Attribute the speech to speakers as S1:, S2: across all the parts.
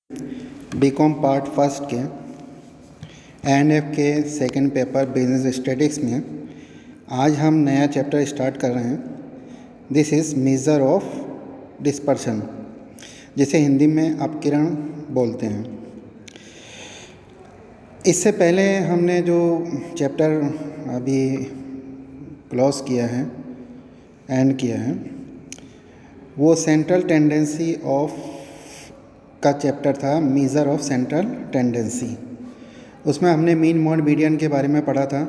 S1: BCom part first के F के second paper business statistics में आज हम नया चैप्टर स्टार्ट कर रहे हैं। This is measure of dispersion, जिसे हिंदी में अपकिरण बोलते हैं। इससे पहले हमने जो चैप्टर अभी क्लोज किया है, एंड किया है, वो सेंट्रल टेंडेंसी ऑफ का चैप्टर था, मेजर ऑफ सेंट्रल टेंडेंसी। उसमें हमने मीन मोड मीडियन के बारे में पढ़ा था।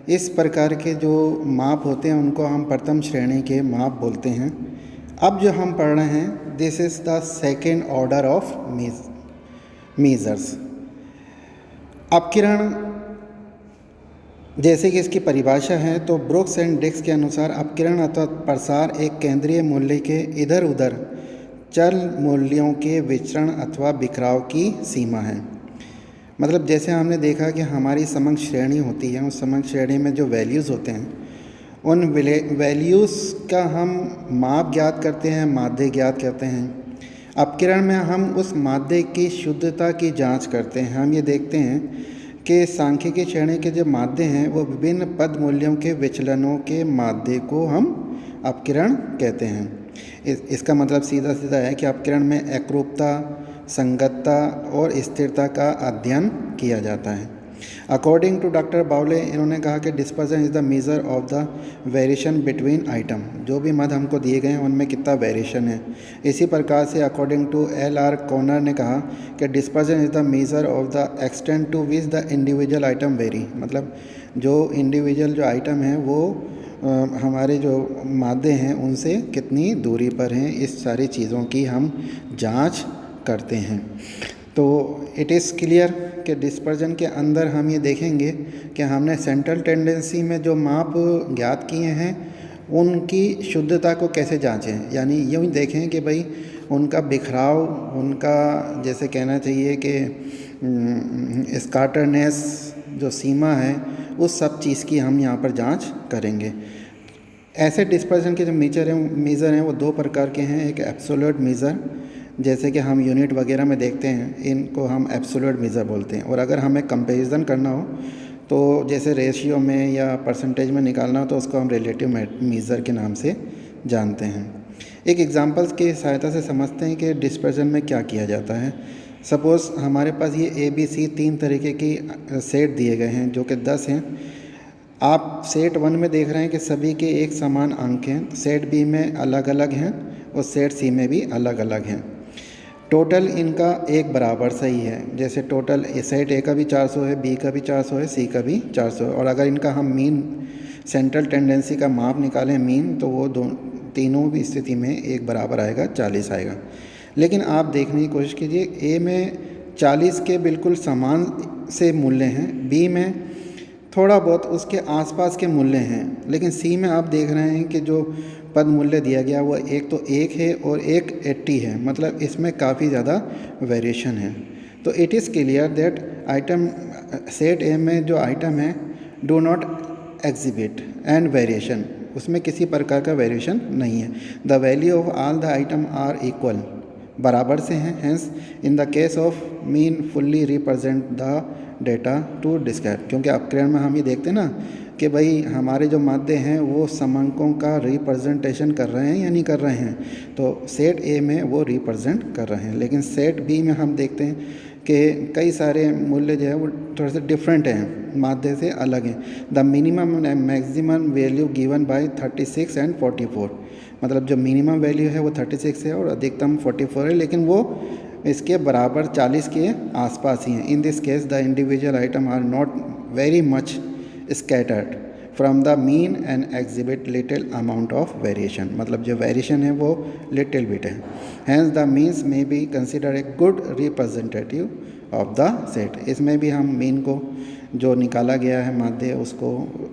S1: इस प्रकार के जो माप होते हैं उनको हम प्रथम श्रेणी के माप बोलते हैं। अब जो हम पढ़ रहे हैं, this is the second order of measures. अपकिरण जैसे कि इसकी परिभाषा है, तो ब्रुक्स एंड डिक्स के अनुसार अपकिरण अथवा प्रसार एक केंद्रीय मूल्य के इधर उधर चल मूल्यों के विचरण अथवा बिखराव की सीमा है। मतलब जैसे हमने देखा कि हमारी समग्र श्रेणी होती है, उस समग्र श्रेणी में जो वैल्यूज़ होते हैं, उन वैल्यूज़ का हम माप ज्ञात करते हैं, माध्य ज्ञात करते हैं। अपकिरण में हम उस माध्य की शुद्धता की जांच करते हैं। हम ये देखते हैं कि सांख्यिकी श्रेणी के जो माध्य हैं वो विभिन्न पद मूल्यों के विचलनों के माध्य को हम अपकिरण कहते हैं। इसका मतलब सीधा सीधा है कि अपकिरण में एकरूपता, संगतता और स्थिरता का अध्ययन किया जाता है। अकॉर्डिंग टू डॉक्टर बावले, इन्होंने कहा कि dispersion is the measure of the variation between item. जो भी मद हमको दिए गए हैं उनमें कितना वेरिएशन है। इसी प्रकार से अकॉर्डिंग टू LR कॉर्नर ने कहा कि dispersion is the measure of the extent to which the individual item vary. मतलब जो इंडिविजुअल जो आइटम है वो हमारे जो माध्य हैं उनसे कितनी दूरी पर हैं, इस सारी चीज़ों की हम जांच करते हैं। तो इट इज़ क्लियर कि डिस्पर्जन के अंदर हम ये देखेंगे कि हमने सेंट्रल टेंडेंसी में जो माप ज्ञात किए हैं उनकी शुद्धता को कैसे जांचें। यानी यूँ ही देखें कि भाई उनका बिखराव, उनका जैसे कहना चाहिए कि स्कैटरनेस जो सीमा है, उस सब चीज़ की हम यहाँ पर जांच करेंगे। ऐसे डिस्पर्जन के जो मेजर हैं वो दो प्रकार के हैं। एक एब्सोल्यूट मेजर, जैसे कि हम यूनिट वगैरह में देखते हैं, इनको हम एब्सोल्यूट मेजर बोलते हैं। और अगर हमें कंपैरिजन करना हो तो जैसे रेशियो में या परसेंटेज में निकालना हो तो उसको हम रिलेटिव मेजर के नाम से जानते हैं। एक एग्जांपल्स की सहायता से समझते हैं कि डिस्पर्जन में क्या किया जाता है। सपोज़ हमारे पास ये ABC 3 तरीके की सेट दिए गए हैं जो कि 10 हैं। आप सेट 1 में देख रहे हैं कि सभी के एक समान अंक हैं, सेट B में अलग अलग हैं और सेट C में भी अलग अलग हैं। टोटल इनका एक बराबर सही है। जैसे टोटल सेट A का भी 400 है, B का भी 400 है, C का भी 400 है। और अगर इनका हम मीन सेंट्रल टेंडेंसी का माप निकालें मीन, तो वो तीनों भी स्थिति में एक बराबर आएगा, 40 आएगा। लेकिन आप देखने की कोशिश कीजिए, A में 40 के बिल्कुल समान से मूल्य हैं, B में थोड़ा बहुत उसके आसपास के मूल्य हैं, लेकिन C में आप देख रहे हैं कि जो पद मूल्य दिया गया वो एक तो 1 है और एक 80 है। मतलब इसमें काफ़ी ज़्यादा वेरिएशन है। तो it is clear that item set A में जो आइटम है do not exhibit and variation, उसमें किसी प्रकार का वेरिएशन नहीं है। The value of all the item are equal, बराबर से हैं। Hence in the case of mean fully represent the data to describe. क्योंकि अपकिरण में हम ये देखते हैं ना कि भाई हमारे जो माध्य हैं वो समांकों का रिप्रेजेंटेशन कर रहे हैं या नहीं कर रहे हैं। तो सेट A में वो रिप्रेजेंट कर रहे हैं, लेकिन सेट B में हम देखते हैं कि कई सारे मूल्य जो है वो थोड़े से डिफरेंट हैं, माध्य से अलग हैं। The minimum and maximum value given by 36 and 44। मतलब जो मिनिमम वैल्यू है वो 36 है और अधिकतम 44 है, लेकिन वो इसके बराबर 40 के आसपास ही हैं। In this case the individual item are not very much scattered from the mean and exhibit little amount of variation. मतलब जो वेरिएशन है वो लिटिल बिट है। Hence the means may be consider a good representative of the set. इसमें भी हम mean को जो निकाला गया है माध्य उसको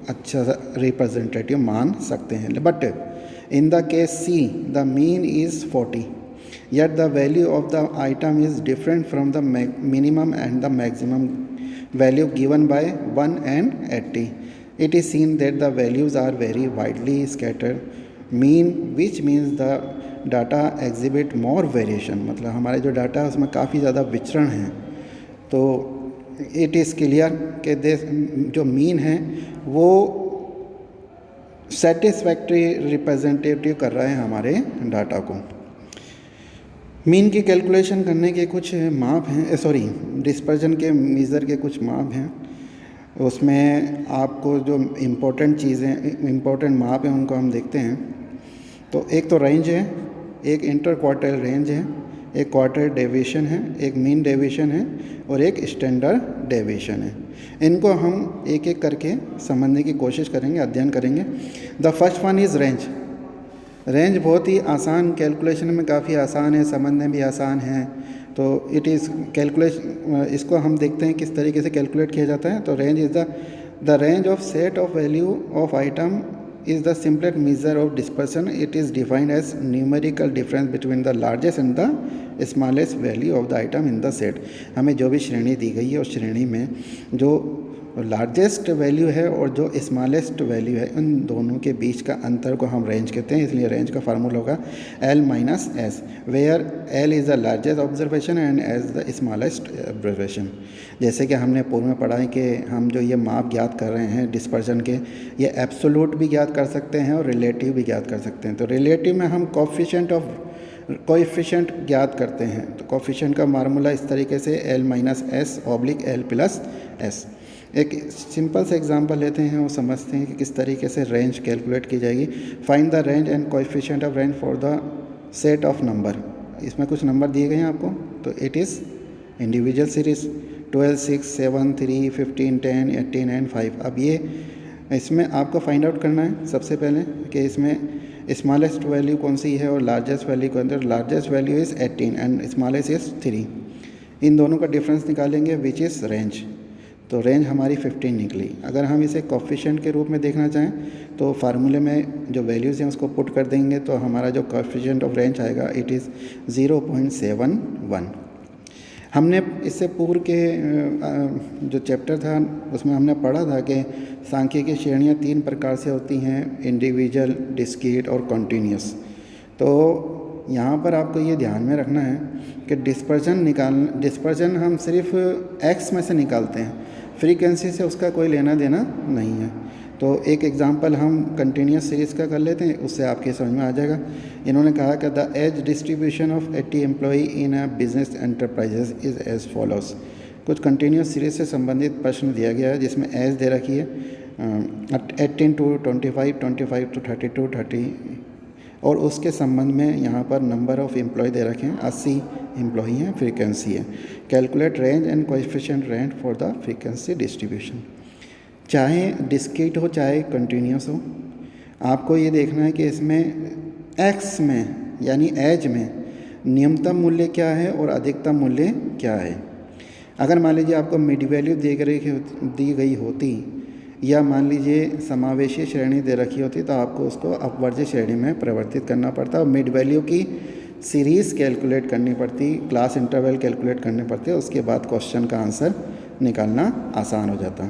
S1: अच्छा रिप्रेजेंटेटिव मान सकते हैं। But in the case C, the mean is 40, yet the value of the item is different from the minimum and the maximum value given by 1 and 80. It is seen that the values are very widely scattered mean, which means the data exhibit more variation, मतलब हमारे जो data है उसमें काफ़ी ज़्यादा विचरण हैं। तो इट इज़ क्लियर कि जो मीन है वो सेटिस्फैक्ट्री रिप्रेजेंटेटिव कर रहा है हमारे डाटा को। मीन की कैलकुलेशन करने के कुछ माप हैं, डिस्पर्जन के मेज़र के कुछ माप हैं। उसमें आपको जो इम्पोर्टेंट माप हैं उनको हम देखते हैं। तो एक तो रेंज है, एक इंटर क्वार्टाइल रेंज है, एक क्वार्टाइल डेविएशन है, एक मीन डेविएशन है और एक स्टैंडर्ड डेविएशन है। इनको हम एक एक करके समझने की कोशिश करेंगे, अध्ययन करेंगे। The first one is range. Range बहुत ही आसान, कैलकुलेशन में काफ़ी आसान है, समझने भी आसान है। तो इट इज़ इसको हम देखते हैं किस तरीके से कैलकुलेट किया जाता है। तो range is the range of set of value of item is the simplest measure of dispersion. It is defined as numerical difference between the largest and the smallest value of the item in the set. हमें जो भी श्रेणी दी गई है उस श्रेणी में जो लार्जेस्ट वैल्यू है और जो स्मॉलेस्ट वैल्यू है उन दोनों के बीच का अंतर को हम रेंज कहते हैं। इसलिए रेंज का फार्मूला होगा L minus S, where L is the largest observation and S the smallest observation. जैसे कि हमने पूर्व में पढ़ा है कि हम जो ये माप ज्ञात कर रहे हैं डिस्पर्जन के, ये एब्सोल्यूट भी ज्ञात कर सकते हैं और रिलेटिव भी ज्ञात कर सकते हैं। तो रिलेटिव में हम कोएफिशिएंट ज्ञात करते हैं। तो कोएफिशिएंट का फार्मूला इस तरीके से L minus S oblique L plus S. एक सिंपल से एग्जांपल लेते हैं और समझते हैं कि किस तरीके से रेंज कैलकुलेट की जाएगी। Find the range and coefficient of range for the set of number. इसमें कुछ नंबर दिए गए हैं आपको, तो it is individual series 12, 6, 7, 3, 15, 10, 18 and 5। अब ये इसमें आपको फाइंड आउट करना है सबसे पहले कि इसमें स्मॉलेस्ट वैल्यू कौन सी है और लार्जेस्ट वैल्यू कौन सी है। Largest value is 18 and smallest is 3। इन दोनों का डिफरेंस निकालेंगे विच इज़ रेंज। तो रेंज हमारी 15 निकली। अगर हम इसे कोएफिशिएंट के रूप में देखना चाहें तो फार्मूले में जो वैल्यूज़ हैं उसको पुट कर देंगे तो हमारा जो कोएफिशिएंट ऑफ रेंज आएगा इट इज़ 0.71। हमने इससे पूर्व के जो चैप्टर था उसमें हमने पढ़ा था कि सांख्यिकी श्रेणियाँ 3 प्रकार से होती हैं, इंडिविजुअल, डिस्क्रीट और कॉन्टीन्यूस। तो यहाँ पर आपको ये ध्यान में रखना है कि डिस्पर्जन हम सिर्फ एक्स में से निकालते हैं, फ्रीक्वेंसी से उसका कोई लेना देना नहीं है। तो एक एग्जांपल हम कंटिन्यूस सीरीज़ का कर लेते हैं, उससे आपके समझ में आ जाएगा। इन्होंने कहा कि the age distribution of 80 employee in a business enterprises is as follows. कुछ कंटिन्यूस सीरीज़ से संबंधित प्रश्न दिया गया है जिसमें एज दे रखी है 18 to 25, 25 to 32, 30 और उसके संबंध में यहाँ पर नंबर ऑफ़ एम्प्लॉय दे रखे हैं 80 एम्प्लॉई हैं, फ्रीक्वेंसी है। Calculate range and coefficient range for the frequency distribution. चाहे डिस्क्रीट हो चाहे कंटिन्यूस हो, आपको ये देखना है कि इसमें एक्स में यानी एज में न्यूनतम मूल्य क्या है और अधिकतम मूल्य क्या है। अगर मान लीजिए आपको मिड वैल्यू दी गई होती या मान लीजिए समावेशी श्रेणी दे रखी होती तो आपको उसको अपवर्ज्य श्रेणी में परिवर्तित करना पड़ता और मिड वैल्यू की सीरीज़ कैलकुलेट करनी पड़ती, क्लास इंटरवल कैलकुलेट करने पड़ते, उसके बाद क्वेश्चन का आंसर निकालना आसान हो जाता।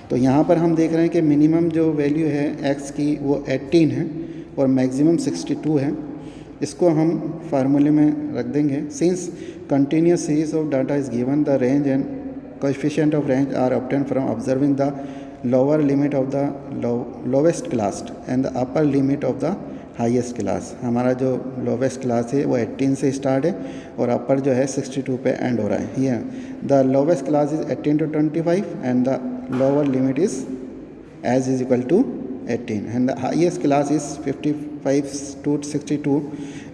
S1: तो यहाँ पर हम देख रहे हैं कि मिनिमम जो वैल्यू है एक्स की वो 18 है और मैक्सिमम 62 है। इसको हम फार्मूले में रख देंगे। Since continuous series of data is given the range and coefficient of range are obtain from observing the lower limit of the lowest class and the upper limit of the highest class. हमारा जो lowest class है वो 18 से start है और अपर जो है 62 पे एंड हो रहा है। ये the lowest class is 18 to 25 and the lower limit is as is equal to 18 and the highest class is 55 to 62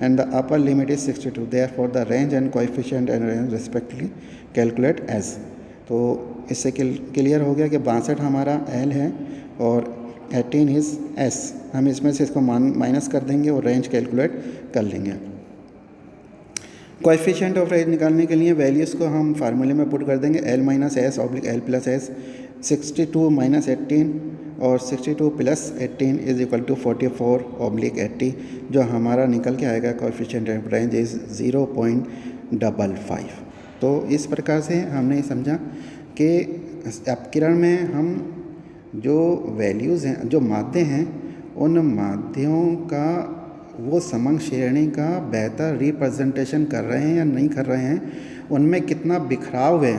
S1: and the upper limit is 62. Therefore the range and coefficient and range respectively calculate as। तो इससे clear हो गया कि 62 हमारा L है और 18 is S। हम इसमें से इसको माइनस कर देंगे और रेंज कैलकुलेट कर लेंगे। कोएफिशिएंट ऑफ रेंज निकालने के लिए वैल्यूज़ को हम फार्मूले में पुट कर देंगे L minus S oblique L plus S. 62 minus 18 और 62 plus 18 is equal to 44 oblique 80। जो हमारा निकल के आएगा कोएफिशिएंट ऑफ रेंज इज़ 0.55। तो इस प्रकार से हमने समझा कि अपकिरण में हम जो वैल्यूज़ हैं, जो माध्य हैं, उन माध्यों का वो समंग श्रेणी का बेहतर रिप्रेजेंटेशन कर रहे हैं या नहीं कर रहे हैं, उनमें कितना बिखराव है,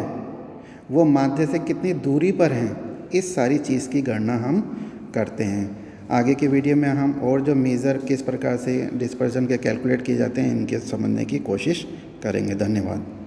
S1: वो माध्य से कितनी दूरी पर हैं, इस सारी चीज़ की गणना हम करते हैं। आगे की वीडियो में हम और जो मेज़र किस प्रकार से डिस्पर्जन के कैलकुलेट किए जाते हैं इनके समझने की कोशिश करेंगे। धन्यवाद।